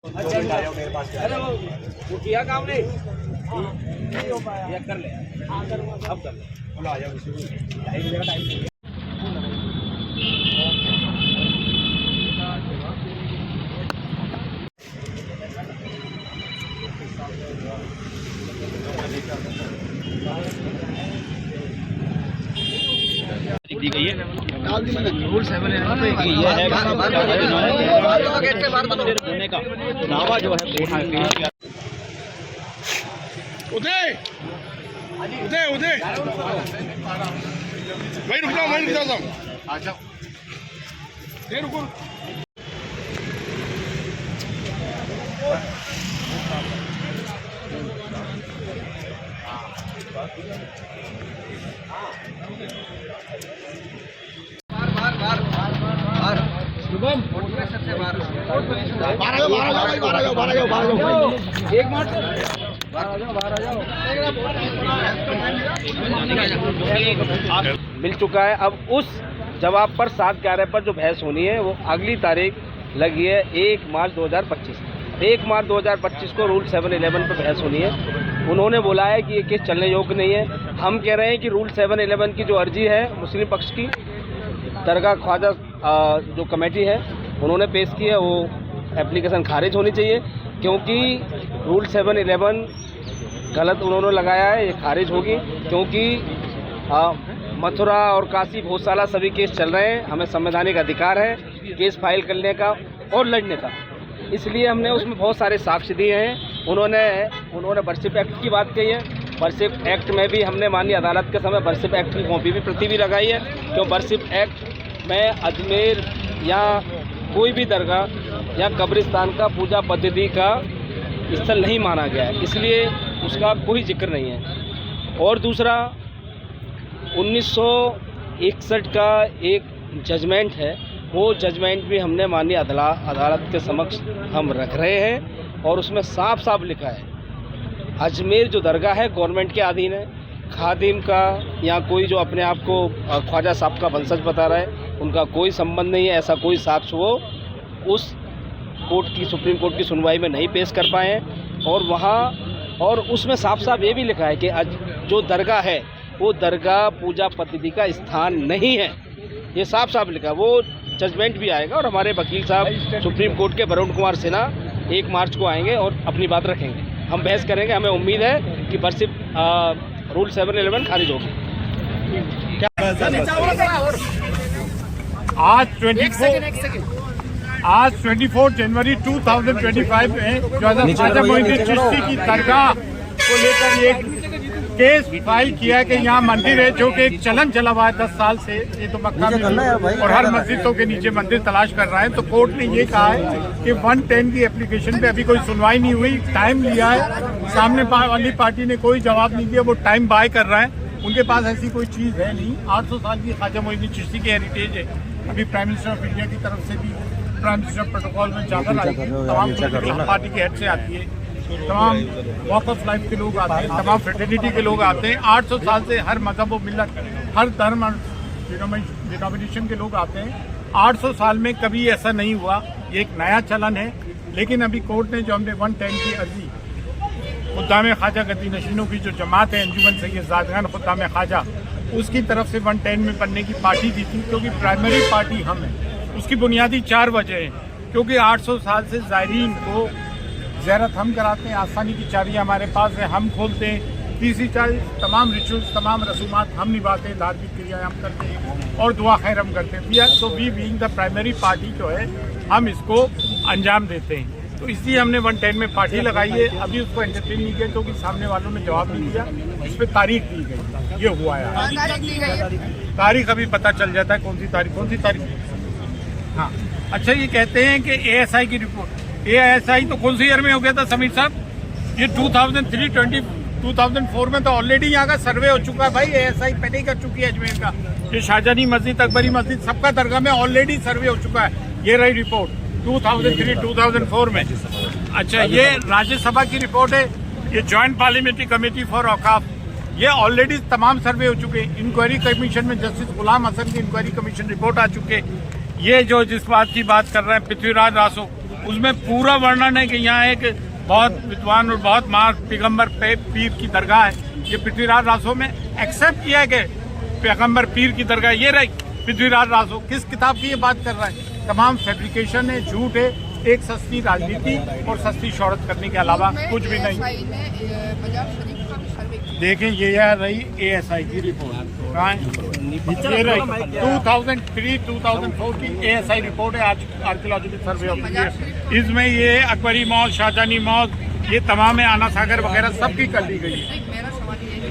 अरे वो किया काम नहीं ये कर ले अब कर ले बोलो आ जाओ दी गई है रूल 7 ये है होने का दावा जो है उदय उदय उदय भाई रुक जाओ आ जाओ रुको शुभम एक मिनट मिल चुका है। अब उस जवाब पर 7/11 पर जो बहस होनी है वो अगली तारीख लगी है 1 मार्च 2025। 1 मार्च 2025 को रूल 711 पर बहस होनी है। उन्होंने बोला है कि ये केस चलने योग्य नहीं है। हम कह रहे हैं कि रूल 711 की जो अर्जी है मुस्लिम पक्ष की दरगाह ख्वाजा जो कमेटी है उन्होंने पेश की है, वो एप्लीकेशन खारिज होनी चाहिए क्योंकि रूल 711 गलत उन्होंने लगाया है, ये खारिज होगी क्योंकि मथुरा और काशी गौशाला सभी केस चल रहे हैं। हमें संवैधानिक अधिकार है केस फाइल करने का और लड़ने का, इसलिए हमने उसमें बहुत सारे साक्ष्य दिए हैं। उन्होंने वर्शिप एक्ट की बात कही है। वर्शिप एक्ट में भी हमने माननीय अदालत के समय वर्शिप एक्ट की कॉपी भी प्रति भी लगाई है क्यों वर्शिप एक्ट में अजमेर या कोई भी दरगाह या कब्रिस्तान का पूजा पद्धति का स्थल नहीं माना गया है, इसलिए उसका कोई जिक्र नहीं है। और दूसरा 1961 का एक जजमेंट है, वो जजमेंट भी हमने माननीय अदालत के समक्ष हम रख रहे हैं और उसमें साफ साफ लिखा है अजमेर जो दरगाह है गवर्नमेंट के अधीन है। खादिम का या कोई जो अपने आप को ख्वाजा साहब का वंशज बता रहा है उनका कोई संबंध नहीं है। ऐसा कोई साक्ष्य वो उस कोर्ट की सुप्रीम कोर्ट की सुनवाई में नहीं पेश कर पाए हैं। और उसमें साफ साफ ये भी लिखा है कि जो दरगाह है वो दरगाह पूजा पद्धति का स्थान नहीं है, ये साफ साफ लिखा है। वो जजमेंट भी आएगा और हमारे वकील साहब सुप्रीम कोर्ट के वरुण कुमार सिन्हा 1 मार्च को आएंगे और अपनी बात रखेंगे। हम बहस करेंगे। हमें उम्मीद है कि वर्शिप रूल 711 खारिज होगी। आज 24 जनवरी 2025 में ख्वाजा मोइनुद्दीन चिश्ती की दरगाह को लेकर एक केस फाइल किया कि यहाँ मंदिर है जो कि एक चलन चला हुआ है 10 साल से, ये तो मक्का में और हर मस्जिदों के नीचे मंदिर तलाश कर रहा है। तो कोर्ट ने ये कहा है कि 110 की एप्लीकेशन पे अभी कोई सुनवाई नहीं हुई, टाइम लिया है। सामने वाली पार्टी ने कोई जवाब नहीं दिया, वो टाइम बाय कर रहा है। उनके पास ऐसी कोई चीज़ है नहीं। 800 साल की ख्वाजा मोइनुद्दीन चिश्ती की हेरिटेज है। अभी प्राइम मिनिस्टर ऑफ इंडिया की तरफ से भी प्राइम मिनिस्टर प्रोटोकॉल में चादर आई है, तमाम पार्टी के हेड से आती है, तमाम वॉक ऑफ लाइफ के लोग आते हैं, तमाम फ्रेटर्निटी के लोग आते हैं। 800 साल से हर मजहब व मिल्लत, हर धर्म और डिनोमिनेशन के लोग आते हैं। 800 साल में कभी ऐसा नहीं हुआ, ये एक नया चलन है। लेकिन अभी कोर्ट ने जो हमने 110 की अर्जी खुद्दाम ख्वाजा गद्दी नशीनों की जो जमात है अंजुमन सैयद ज़ादगान खुद्दाम ख्वाजा, उसकी तरफ से 110 में बनने की पार्टी दी थी क्योंकि प्राइमरी पार्टी हम है। उसकी बुनियादी 4 वजह हैं क्योंकि 800 साल से ज़ायरीन को ज़ियारत हम कराते हैं, आसानी की चाबियाँ हमारे पास है, हम खोलते हैं। तीसरी चाबी तमाम रिचुअल्स, तमाम रसूमात हम निभाते हैं, धार्मिक क्रियाएँ हम करते हैं और दुआ खैर हम करते हैं। तो we being the primary party जो है हम इसको अंजाम देते हैं। तो इसलिए हमने 110 में पार्टी लगाई है। अभी उसको एंटरटेन नहीं किया क्योंकि सामने वालों ने जवाब नहीं दिया, इस पर तारीख दी गई। ये हुआ है, तारीख अभी पता चल जाता है कौन सी तारीख। हाँ अच्छा, ये कहते हैं कि ASI की रिपोर्ट, ASI तो कौन सी ईयर में हो गया था समीर साहब? ये 2004 में तो ऑलरेडी यहाँ का सर्वे हो चुका है भाई। ASI पहले ही कर चुकी है अजमेर का। ये शाहजहानी मस्जिद, अकबरी मस्जिद, सबका दरगाह में ऑलरेडी सर्वे हो चुका है। ये रही रिपोर्ट 2003-2004 में। अच्छा, ये राज्यसभा की रिपोर्ट है, ये ज्वाइंट पार्लियामेंट्री कमेटी फॉर औकाफ, ये ऑलरेडी तमाम सर्वे हो चुके हैं। इंक्वायरी कमीशन में जस्टिस गुलाम हसन की इंक्वायरी कमीशन रिपोर्ट आ चुके हैं। ये जो जिस बात की बात कर रहे हैं पृथ्वीराज रासो, उसमें पूरा वर्णन है कि यहाँ एक बहुत विद्वान और बहुत महान पैगंबर पीर की दरगाह है। ये पृथ्वीराज रासो में एक्सेप्ट किया है कि पैगंबर पीर की दरगाह ये रही पृथ्वीराज रासो। किस किताब की ये बात कर रहा है? तमाम फैब्रिकेशन है, झूठ है, एक सस्ती राजनीति और सस्ती शोहरत करने के अलावा कुछ भी नहीं। देखें ये यार रही ASI की रिपोर्ट, कहाँ है? ये रही 2003-2004 की ASI रिपोर्ट है, आर्कियोलॉजिकल सर्वे ऑफ इंडिया। इसमें ये अकबरी मौत, शाहजहानी मौत, ये तमाम है, आना सागर वगैरह सबकी कर ली गई है।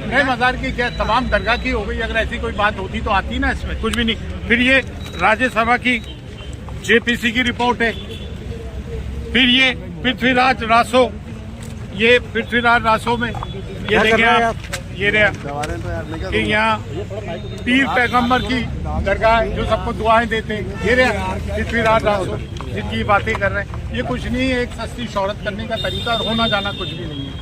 नहीं मज़ार की क्या, तमाम दरगाह की हो गई। अगर ऐसी कोई बात होती तो आती ना, इसमें कुछ भी नहीं। फिर ये राज्यसभा की JPC की रिपोर्ट है। फिर ये पृथ्वीराज रासो, ये पृथ्वीराज रासो में ये देखें आप, ये रहा कि यहाँ पीर पैगंबर की दरगाह है जो सबको दुआएं देते हैं। ये रहा पृथ्वीराज रासो जिनकी बातें कर रहे हैं। ये कुछ नहीं है, एक सस्ती शोहरत करने का तरीका, और होना जाना कुछ भी नहीं है।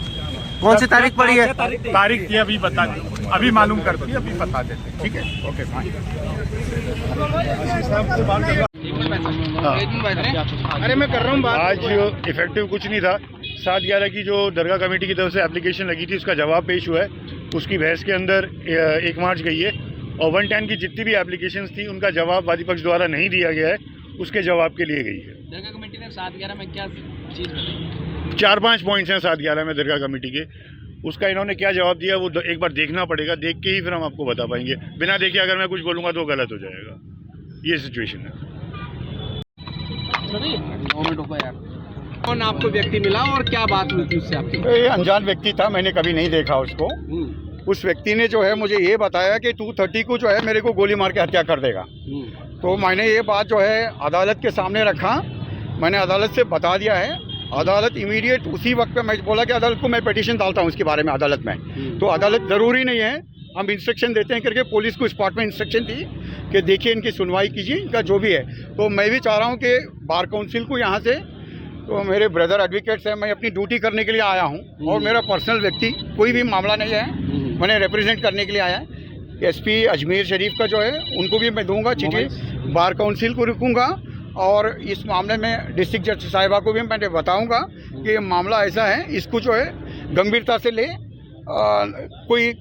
कौन सी तारीख पड़ी है? तारीख थी अभी बता दें, अभी मालूम करती अभी बता देते। ठीक है, ओके फाइन। अरे मैं कर रहा हूँ बात। आज इफेक्टिव कुछ नहीं था। 7/11 की जो दरगाह कमेटी की तरफ से एप्लीकेशन लगी थी उसका जवाब पेश हुआ है। उसकी बहस के अंदर 1 मार्च गई है और 110 की जितनी भी एप्लीकेशंस थी उनका जवाब वादी पक्ष द्वारा नहीं दिया गया है, उसके जवाब के लिए गई है। दरगाह कमेटी ने 7/11 में क्या चीज़ बताई? 4-5 पॉइंट्स हैं 7/11 में दरगाह कमेटी के। उसका इन्होंने क्या जवाब दिया वो एक बार देखना पड़ेगा, देख के ही फिर हम आपको बता पाएंगे। बिना देखे अगर मैं कुछ बोलूँगा तो गलत हो जाएगा। ये सिचुएशन है। कौन आपको व्यक्ति मिला और क्या बात हुई थी उससे आपकी? ये अनजान व्यक्ति था, मैंने कभी नहीं देखा उसको। उस व्यक्ति ने जो है मुझे ये बताया कि 230 को जो है मेरे को गोली मार के हत्या कर देगा। तो मैंने ये बात जो है अदालत के सामने रखा, मैंने अदालत से बता दिया है। अदालत इमीडिएट उसी वक्त पे मैं बोला कि अदालत को मैं पिटीशन डालता हूँ इसके बारे में अदालत में। तो अदालत ज़रूरी नहीं है, हम इंस्ट्रक्शन देते हैं करके पुलिस को स्पॉट में इंस्ट्रक्शन दी कि देखिए इनकी सुनवाई कीजिए, इनका जो भी है। तो मैं भी चाह रहा हूँ कि बार काउंसिल को यहाँ से, तो मेरे ब्रदर एडवोकेट्स हैं, मैं अपनी ड्यूटी करने के लिए आया हूँ और मेरा पर्सनल व्यक्ति कोई भी मामला नहीं है, मैंने रिप्रेजेंट करने के लिए आया है। SP अजमेर शरीफ का जो है उनको भी मैं दूंगा चिट्ठी, बार काउंसिल को रुकूंगा और इस मामले में डिस्ट्रिक्ट जज साहिबा को भी मैंने बताऊंगा कि ये मामला ऐसा है, इसको जो है गंभीरता से ले, कोई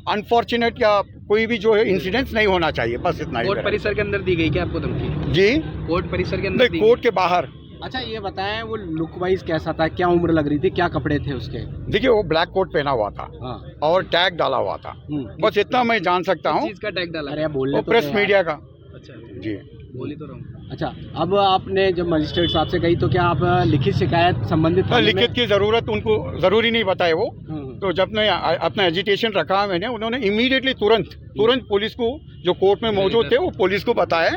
अनफॉर्चुनेट या कोई भी जो है इंसिडेंट्स नहीं होना चाहिए, बस इतना ही। कोर्ट परिसर के अंदर दी गई क्या आपको धमकी? जी, कोर्ट परिसर के अंदर? कोर्ट के बाहर। अच्छा ये बताएं, वो लुक वाइज कैसा था, क्या उम्र लग रही थी, क्या कपड़े थे उसके? देखिए वो ब्लैक कोट पहना हुआ था और टैग डाला हुआ था, बस इतना मैं जान सकता हूँ। चीज का टैग डाला? अरे बोल प्रेस मीडिया का। अच्छा जी, बोली तो रहा। अच्छा, अब आपने जब मजिस्ट्रेट साहब से गई तो क्या आप लिखित शिकायत संबंधित? लिखित की जरूरत उनको जरूरी नहीं बताए वो। तो जब मैं अपना एजिटेशन रखा मैंने, उन्होंने इमीडिएटली तुरंत पुलिस को, जो कोर्ट में मौजूद थे, वो पुलिस को बताया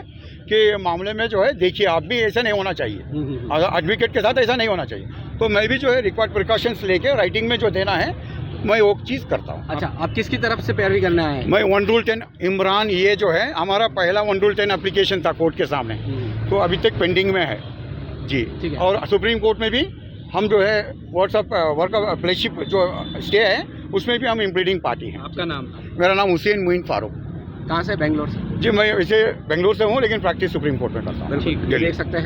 कि मामले में जो है देखिए आप भी, ऐसा नहीं होना चाहिए, एडवोकेट के साथ ऐसा नहीं होना चाहिए। तो मैं भी जो है रिक्वायर्ड प्रिकॉशंस लेके राइटिंग में जो देना है मैं वो चीज़ करता हूँ। अच्छा, आप किसकी तरफ से पैरवी करना है? मैं 1 Rule 10 इमरान, ये जो है हमारा पहला 1 Rule 10 एप्लीकेशन था कोर्ट के सामने, तो अभी तक पेंडिंग में है जी। और सुप्रीम कोर्ट में भी हम जो है व्हाट्सअप वर्क ऑफ फ्लैगशिप जो स्टे है उसमें भी हम इम्प्लीडिंग पार्टी हैं। आपका नाम? मेरा नाम हुसैन मुइन फारूक। कहाँ से? बेंगलोर से? जी, मैं वैसे बेंगलोर से हूँ लेकिन प्रैक्टिस सुप्रीम कोर्ट में करता हूँ। देख सकते हैं।